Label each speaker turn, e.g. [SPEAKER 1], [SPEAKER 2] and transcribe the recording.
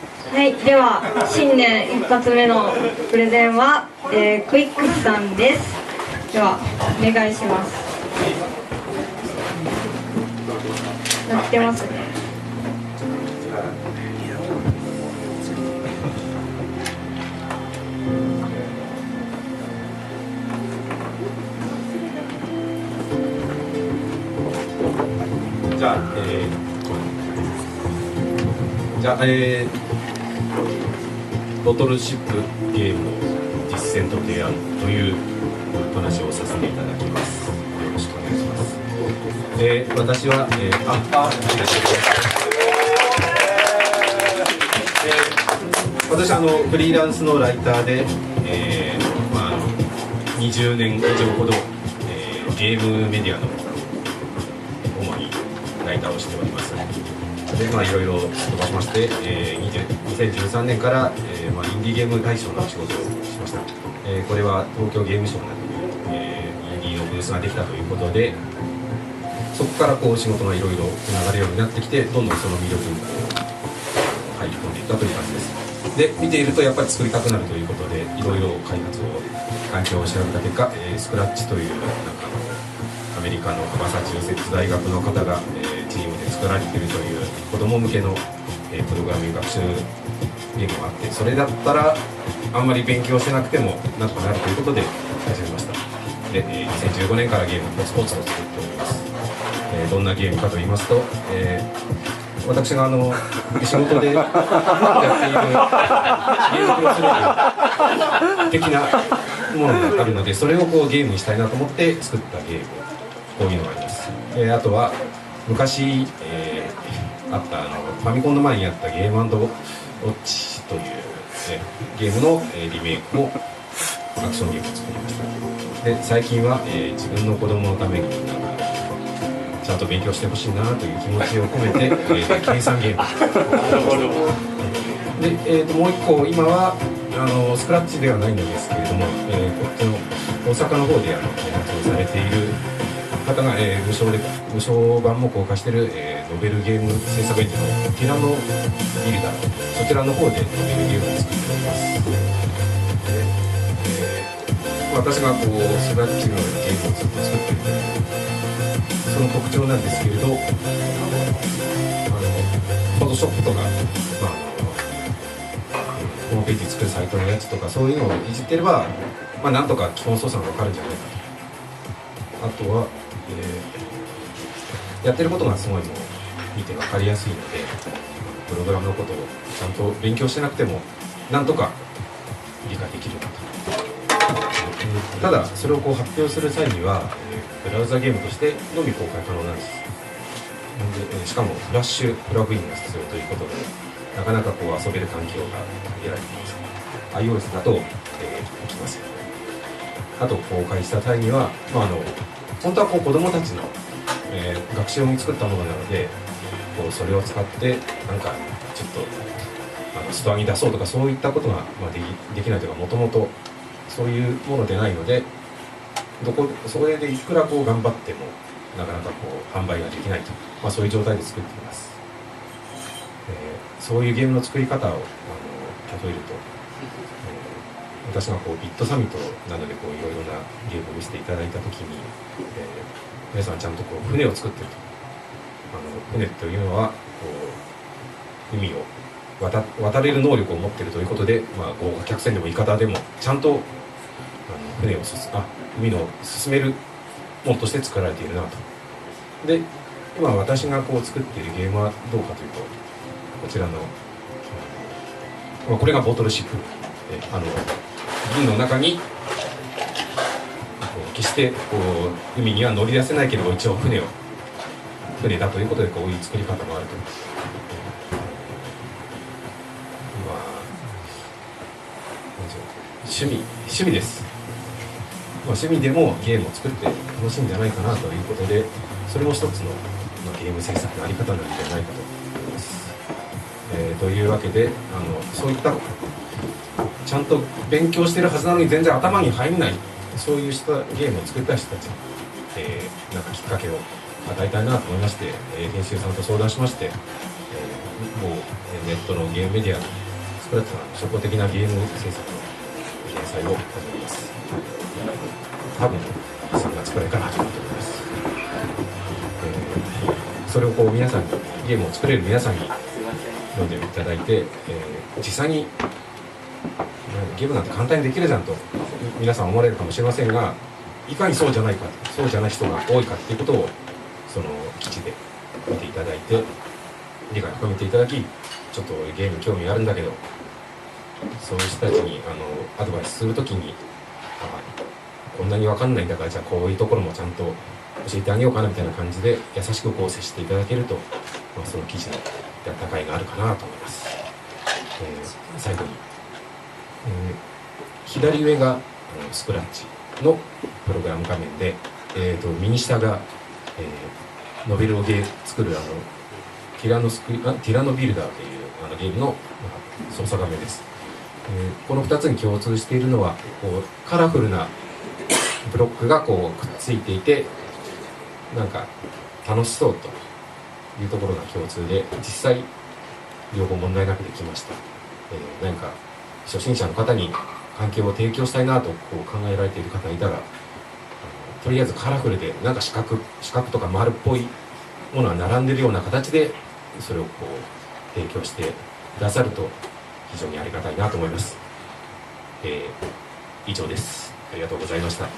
[SPEAKER 1] はい、では新年一発目のプレゼンは、クイックスさんです。ではお願いします。なってますね。
[SPEAKER 2] じゃあ、ボトルシップゲームの実践と提案という話をさせていただきます。よろしくお願いします。私は、私はフリーランスのライターで、20年以上ほど、ゲームメディアの主にライターをしております。で、いろいろ飛ばしまして、2013年から、インディーゲーム大賞の仕事をしました。これは東京ゲームショウなどに、インディーのブースができたということで、そこから仕事がいろいろ流れるようになってきて、どんどんその魅力に入り込んでいったという感じです。で、見ているとやっぱり作りたくなるということで、いろいろ開発を環境を調べた結果、スクラッチというアメリカのマサチューセッツ大学の方が、チームで作られているという子ども向けの、プログラミング学習ゲームがあって、それだったらあんまり勉強してなくてもなんとかなるということで始めました。で、2015年からゲームポツポツと作っております。どんなゲームかと言いますと、私が仕事でやっているゲームクロスロール的なものがあるので、それをゲームにしたいなと思って作ったゲーム、こういうのがあります。あとは昔、あったファミコンの前にあったゲーム&ウォッチという、ゲームの、リメイクもアクションゲームを作りました。で、最近は、自分の子供のためにちゃんと勉強してほしいなという気持ちを込めて、計算ゲームで、もう一個今はスクラッチではないんですけれども、こっちの大阪の方で開発をされている方が、無償版も公開している、ノベルゲーム制作エンジンのティラノビルダー、そちらの方でノベルゲームを作っております。私がスクラッチのゲームをずっと作っているその特徴なんですけれど、フォトショップとか、ホームページ作るサイトのやつとか、そういうのをいじってれば、なんとか基本操作が分かるんじゃないかと。あとは、やってることがすごい見て分かりやすいので、プログラムのことをちゃんと勉強してなくてもなんとか理解できるなと。ただそれを発表する際には、ブラウザゲームとしてのみ公開可能なんです。でしかもフラッシュプラグインが必要ということで、なかなか遊べる環境が限られています。 iOS だと、起きますよね。あと公開した際には、本当は子どもたちの、学習用に作ったものなので、それを使ってなんかちょっとストアに出そうとか、そういったことが、できないというか、もともとそういうものでないので、それでいくら頑張ってもなかなか販売ができないと、そういう状態で作っています。そういうゲームの作り方を例えると、私がビットサミットなどでいろいろなゲームを見せていただいたときに、皆さんちゃんと船を作ってると。船というのは海を渡れる能力を持っているということで、豪華客船でもイカダでもちゃんと船を海の進めるものとして作られているなと。で、今私が作っているゲームはどうかというと、こちらの、これがボトルシップ、瓶の中に決して海には乗り出せないけれど、一応船だということで、こういう作り方もあると。趣味です。趣味でもゲームを作って楽しいんじゃないかなということで、それも一つの、ゲーム制作のあり方なんじゃないかと思います。というわけで、そういったちゃんと勉強してるはずなのに全然頭に入んない、そういうゲームを作った人たちに、なんかきっかけを与えたいなと思いまして、編集さんと相談しまして、ネットのゲームメディアのスプラットの初歩的なゲーム制作の連載を始めます。多分3月くらいから始まると思います。それをこう皆さんに、ゲームを作れる皆さんに読んでいただいて、実際にゲームなんて簡単にできるじゃんと皆さん思われるかもしれませんが、いかにそうじゃないか、そうじゃない人が多いかっていうことをその記事で見ていただいて、理解を深めていただき、ちょっとゲーム興味あるんだけど、そういう人たちにアドバイスするときに、こんなに分かんないんだから、じゃあこういうところもちゃんと教えてあげようかなみたいな感じで優しくこう接していただけると、その記事のやった甲斐があるかなと思います。最後に、左上がスクラッチのプログラム画面で、右下が、ノベルを作るティラノビルダーというゲームの操作画面です。この2つに共通しているのは、こうカラフルなブロックがこうくっついていて、なんか楽しそうというところが共通で、実際両方問題なくできました。何か初心者の方に環境を提供したいなとこう考えられている方がいたら、とりあえずカラフルでなんか四角とか丸っぽいものが並んでるような形でそれをこう提供してくださると非常にありがたいなと思います。以上です。ありがとうございました。